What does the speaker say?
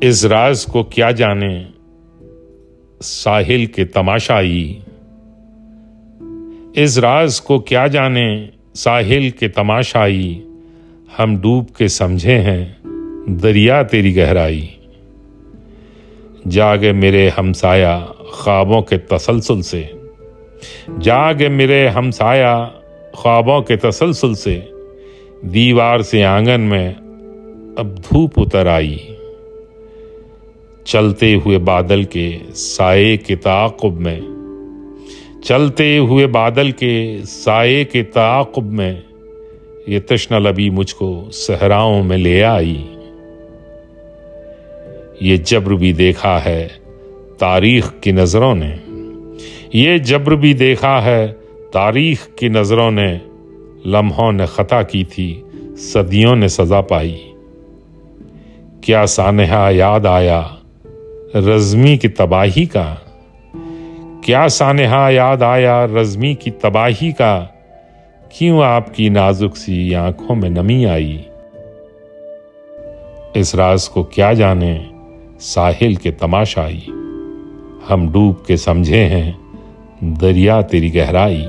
इस राज को क्या जाने साहिल के तमाशाई, इस राज को क्या जाने साहिल के तमाशाई, हम डूब के समझे हैं दरिया तेरी गहराई। जागे मेरे हमसाया ख्वाबों के तसलसल से, जागे मेरे हमसाया ख्वाबों के तसलसल से, दीवार से आंगन में अब धूप उतर आई। चलते हुए बादल के साए के ताक़ुब में, चलते हुए बादल के साए के ताक़ुब में, ये तश्ना लबी मुझको सहराओं में ले आई। ये जब्र भी देखा है तारीख की नज़रों ने, ये जब्र भी देखा है तारीख की नज़रों ने, लम्हों ने ख़ता की थी सदियों ने सज़ा पाई। क्या सानहा याद आया रज़्मी की तबाही का, क्या सानहा याद आया रज़्मी की तबाही का, क्यों आपकी नाजुक सी आंखों में नमी आई। इस राज को क्या जाने साहिल के तमाशाई, हम डूब के समझे हैं दरिया तेरी गहराई।